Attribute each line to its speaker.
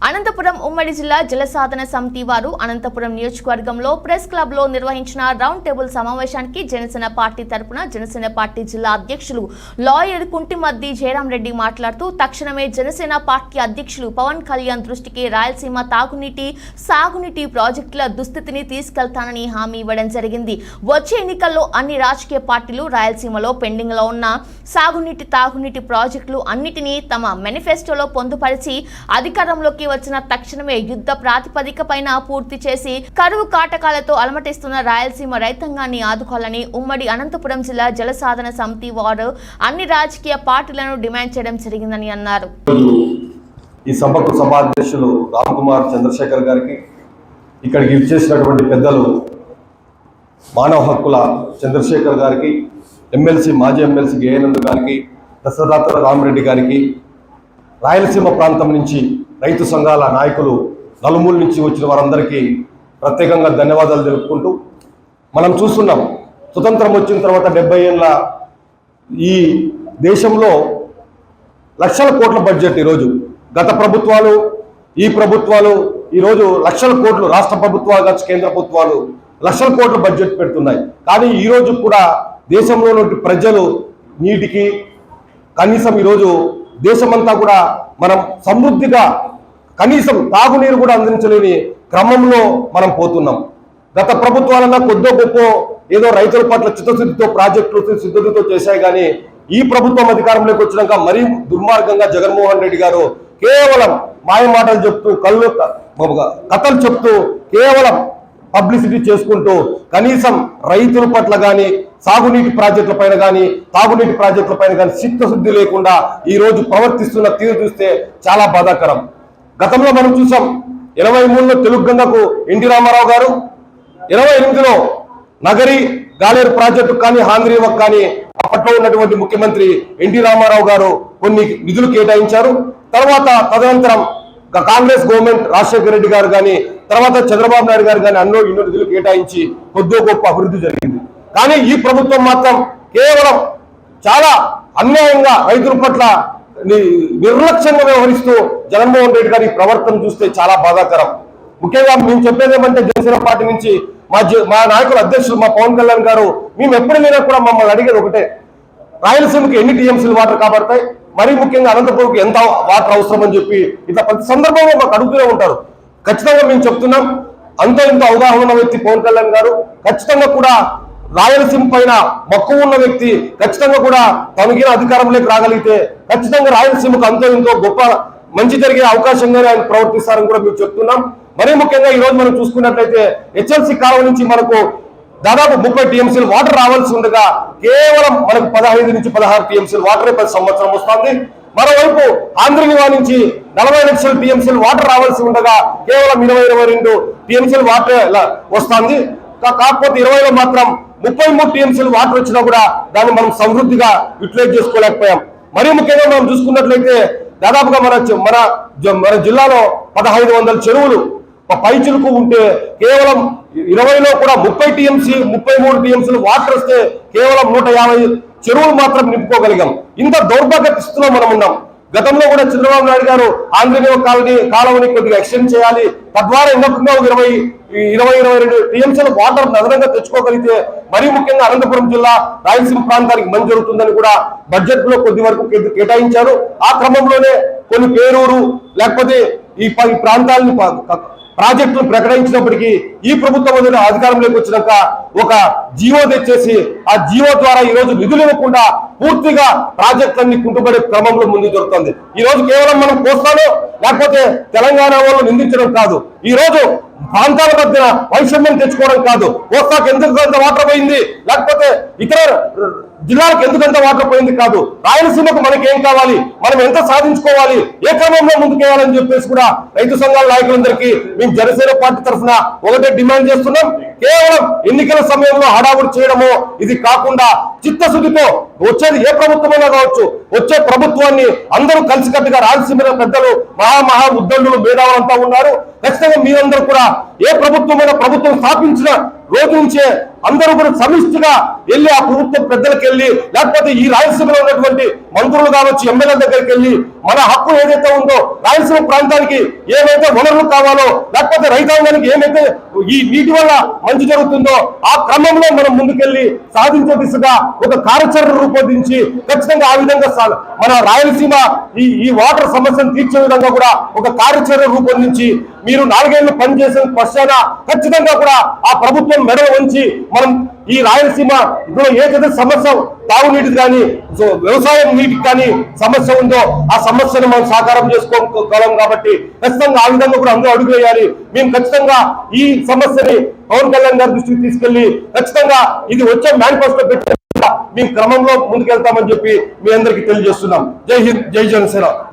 Speaker 1: అనంతపురం ఉమ్మడి జిల్లా జలసాధన సమితి వారు అనంతపురం నియోజకవర్గంలో ప్రెస్ క్లబ్ లో నిర్వహించిన రౌండ్ టేబుల్ సమావేశానికి జనసేన పార్టీ తరపున జనసేన పార్టీ జిల్లా అధ్యక్షులు లాయర్ కుంటిమద్ది జయరాం రెడ్డి మాట్లాడుతూ తక్షణమే జనసేన పార్టీ అధ్యక్షులు పవన్ కళ్యాణ్ దృష్టికి రాయలసీమ తాగునీటి సాగునీటి ప్రాజెక్టుల దుస్థితిని తీసుకెళ్తానని హామీ ఇవ్వడం జరిగింది. వచ్చే ఎన్నికల్లో అన్ని రాజకీయ పార్టీలు రాయలసీమలో పెండింగ్ లో ఉన్న సాగునీటి తాగునీటి ప్రాజెక్టులు అన్నిటినీ తమ మేనిఫెస్టోలో పొందుపరిచి అధికారంలోకి వచ్చిన తక్షణమే యుద్ధ ప్రాతిపదికపైన పూర్తి చేసి కరువు కాటకాలతో అలమటిస్తున్న రాయలసీమ రైతాంగాన్ని ఆదుకోవాలని ఉమ్మడి అనంతపురం జిల్లా జలసాధన సమితి వారు అన్ని రాజకీయ పార్టీలను డిమాండ్ చేయడం జరిగిందని అన్నారు.
Speaker 2: ఈ సభకు సభాధ్యక్షులు రామ్ కుమార్ చంద్రశేఖర్ గారికి, ఇక్కడికి ఇచ్చేసినటువంటి పెద్దలు మానవ హక్కుల చంద్రశేఖర్ గారికి, మాజీ ఎమ్మెల్సీ గేయనంద్ గారికి, దశరథ రామరెడ్డి గారికి, రాయలసీమ ప్రాంతం నుంచి రైతు సంఘాల నాయకులు నలుమూల నుంచి వచ్చిన వారందరికీ ప్రత్యేకంగా ధన్యవాదాలు తెలుపుకుంటూ, మనం చూస్తున్నాం స్వతంత్రం వచ్చిన తర్వాత 70 ఏళ్ళ ఈ దేశంలో లక్షల కోట్ల బడ్జెట్ ఈరోజు గత ప్రభుత్వాలు ఈ ప్రభుత్వాలు ఈరోజు లక్షల కోట్లు, రాష్ట్ర ప్రభుత్వాలు కావచ్చు కేంద్ర ప్రభుత్వాలు లక్షల కోట్ల బడ్జెట్ పెడుతున్నాయి. కానీ ఈరోజు కూడా దేశంలో ప్రజలు నీటికి కనీసం ఈరోజు దేశమంతా కూడా మనం సమృద్ధిగా కనీసం తాగునీరు కూడా అందించలేని క్రమంలో మనం పోతున్నాం. గత ప్రభుత్వాలన్నా కొద్దో గొప్ప ఏదో రైతుల పట్ల చిత్తశుద్ధితో ప్రాజెక్టులు సిద్ధతతో చేశాయి. కానీ ఈ ప్రభుత్వం అధికారంలోకి వచ్చినాక మరీ దుర్మార్గంగా జగన్మోహన్ రెడ్డి గారు కేవలం మాయ మాటలు చెప్తూ కథలు చెప్తూ కేవలం పబ్లిసిటీ చేసుకుంటూ కనీసం రైతుల పట్ల కానీ సాగునీటి ప్రాజెక్టుల పైన కానీ తాగునీటి ప్రాజెక్టుల పైన కానీ చిత్తశుద్ధి లేకుండా ఈ రోజు ప్రవర్తిస్తున్న తీరు చూస్తే చాలా బాధాకరం. గతంలో మనం చూసాం 83లో తెలుగు గంగకు ఎన్టీ రామారావు గారు, 88లో నగరి గాలేరు ప్రాజెక్టు కానీ హాంద్రీవక్ కానీ అప్పట్లో ఉన్నటువంటి ముఖ్యమంత్రి ఎన్టీ రామారావు గారు కొన్ని నిధులు కేటాయించారు. తదనంతరం కాంగ్రెస్ గవర్నమెంట్ రాజశేఖర రెడ్డి గారు కానీ తర్వాత చంద్రబాబు నాయుడు గారు కానీ ఎన్నో నిధులు కేటాయించి కొద్దో గొప్ప అభివృద్ధి జరిగింది. కానీ ఈ ప్రభుత్వం మాత్రం కేవలం చాలా అన్యాయంగా రైతుల పట్ల నిర్లక్ష్యంగా వ్యవహరిస్తూ జగన్మోహన్ రెడ్డి గారి ప్రవర్తన చూస్తే చాలా బాధాకరం. ముఖ్యంగా మేము చెప్పేది ఏమంటే జనసేన పార్టీ నుంచి మా నాయకుల అధ్యక్షులు మా పవన్ కళ్యాణ్ గారు మేము ఎప్పుడు లేదా కూడా మమ్మల్ని అడిగేది ఒకటే, రాయలసీమకి ఎన్ని టీఎంసీలు వాటర్ కాబడతాయి, మరీ ముఖ్యంగా అనంతపురంకి ఎంత వాటర్ అవసరం అని చెప్పి ఇట్లా ప్రతి సందర్భంలో మాకు అడుగుతూనే ఉంటారు. ఖచ్చితంగా మేము చెప్తున్నాం, అంత ఇంత అవగాహన ఉన్న వ్యక్తి పవన్ కళ్యాణ్ గారు, ఖచ్చితంగా కూడా రాయలసీమ పైన మక్కువ ఉన్న వ్యక్తి, ఖచ్చితంగా కూడా తనకిన అధికారంలోకి రాగలిగితే ఖచ్చితంగా రాయలసీమకు అంతో ఇంతో గొప్ప మంచి జరిగే అవకాశంగానే ఆయన ప్రవర్తిస్తారని కూడా మేము చెప్తున్నాం. మరీ ముఖ్యంగా ఈ రోజు మనం చూసుకున్నట్లయితే హెచ్ఎల్సీ కాలువ నుంచి మనకు దాదాపు 30 టీఎంసీలు వాటర్ రావాల్సి ఉండగా కేవలం మనకు 15 నుంచి 16 టీఎంసీలు వాటరే ప్రతి సంవత్సరం వస్తుంది. మరోవైపు ఆంధ్రనివా నుంచి 40 లక్షల టీఎంసీలు వాటర్ రావాల్సి ఉండగా కేవలం 22 టీఎంసీలు వాటర్ వస్తుంది. కాకపోతే 20లో మాత్రం 33 టీఎంసీలు వాటర్ వచ్చినా కూడా దాన్ని మనం సమృద్ధిగా యూటిలైజ్ చేసుకోలేకపోయాం. మరీ ముఖ్యంగా మనం చూసుకున్నట్లయితే దాదాపుగా మన జిల్లాలో 1500 చెరువులు పైచులకు ఉంటే కేవలం 20లో కూడా 33 టీఎంసీలు వాటర్ వస్తే కేవలం 150 చెరువులు మాత్రం నింపుకోగలిగాం. ఇంత దౌర్భాగ్య స్థితిలో మనం ఉన్నాం. గతంలో కూడా చంద్రబాబు నాయుడు గారు ఆంధ్రనివా కాలువని కొద్దిగా ఎక్స్టెండ్ చేయాలి, తద్వారా ఇంకొక 22 టీఎంసీల వాటర్ అదనంగా తెచ్చుకోగలిగితే మరీ ముఖ్యంగా అనంతపురం జిల్లా రాయలసీమ ప్రాంతానికి మంచి జరుగుతుందని కూడా బడ్జెట్ లో కొద్ది వరకు కేటాయించారు. ఆ క్రమంలోనే కొన్ని పేరూరు లేకపోతే ఈ ప్రాంతాలని ప్రాజెక్టులు ప్రకటించినప్పటికీ ఈ ప్రభుత్వం అధికారంలోకి వచ్చినాక ఒక జీవో తెచ్చేసి ఆ జీవో ద్వారా ఈ రోజు నిధులు ఇవ్వకుండా పూర్తిగా ప్రాజెక్టులన్నీ కుంటుపడే క్రమంలో ముందు జరుగుతుంది. ఈ రోజు కేవలం మనం కోస్తాలో లేకపోతే తెలంగాణ వాళ్ళు నిందించడం కాదు, ఈ రోజు ప్రాంతాల మధ్య వైషమ్యం తెచ్చుకోవడం కాదు, కోస్తాకు ఎందుకు అంత వాటర్ పోయింది లేకపోతే ఇతర జిల్లాలకు ఎందుకంత వాటర్ పోయింది కాదు, రాయలసీమకు మనకి ఏం కావాలి, మనం ఎంత సాధించుకోవాలి, ఏ క్రమంలో ముందుకేయాలని చెప్పేసి కూడా రైతు సంఘాల నాయకులందరికీ మేము జనసేన పార్టీ తరఫున ఒకటే డిమాండ్ చేస్తున్నాం. కేవలం ఎన్నికల సమయంలో హడావుడి చేయడమో ఇది కాకుండా చిత్తశుద్ధితో వచ్చేది ఏ ప్రభుత్వమైనా కావచ్చు, వచ్చే ప్రభుత్వాన్ని అందరూ కలిసికట్టుగా రాయలసీమ పెద్దలు మహా ఉద్దండులు మేధావులంతా ఉన్నారు. ఖచ్చితంగా మీరందరూ కూడా ఏ ప్రభుత్వం స్థాపించిన రోజు నుంచే అందరూ కూడా సమిష్టిగా వెళ్ళి ఆ ప్రభుత్వం పెద్దలకు వెళ్ళి లేకపోతే ఈ రాయలసీమలో ఉన్నటువంటి మంత్రులు కావచ్చు, ఎమ్మెల్యే దగ్గరికి వెళ్ళి మన హక్కు ఏదైతే ఉందో రాయలసీమ ప్రాంతానికి ఏవైతే వనరులు కావాలో, లేకపోతే రైతాంగానికి ఏమైతే ఈ నీటి వల్ల మంచి జరుగుతుందో ఆ క్రమంలో మనం ముందుకెళ్లి సాధించే దిశగా ఒక కార్యాచరణ రూపొందించి ఖచ్చితంగా ఆ విధంగా మన రాయలసీమ ఈ వాటర్ సమస్యను తీర్చే విధంగా కూడా ఒక కార్యాచరణ రూపొందించి మీరు 4 ఏళ్లు పనిచేసిన పశ్చాన ఖచ్చితంగా కూడా ఆ ప్రభుత్వం మెడలు వంచి మనం ఈ రాయలసీమ ఇప్పుడు ఏదైతే సమస్య తాగునీటికి కానీ వ్యవసాయం నీటికి కానీ సమస్య ఉందో ఆ సమస్యను మనం సాకారం చేసుకోగలం కాబట్టి ఖచ్చితంగా ఆ విధంగా కూడా అందరూ అడుగు వేయాలి. మేము ఖచ్చితంగా ఈ సమస్యని పవన్ కళ్యాణ్ గారి దృష్టికి తీసుకెళ్లి ఖచ్చితంగా ఇది వచ్చే మేనిఫెస్టో పెట్టి మేము క్రమంలో ముందుకెళ్తామని చెప్పి మీ అందరికీ తెలియజేస్తున్నాం. జై హింద్, జై జనసేన.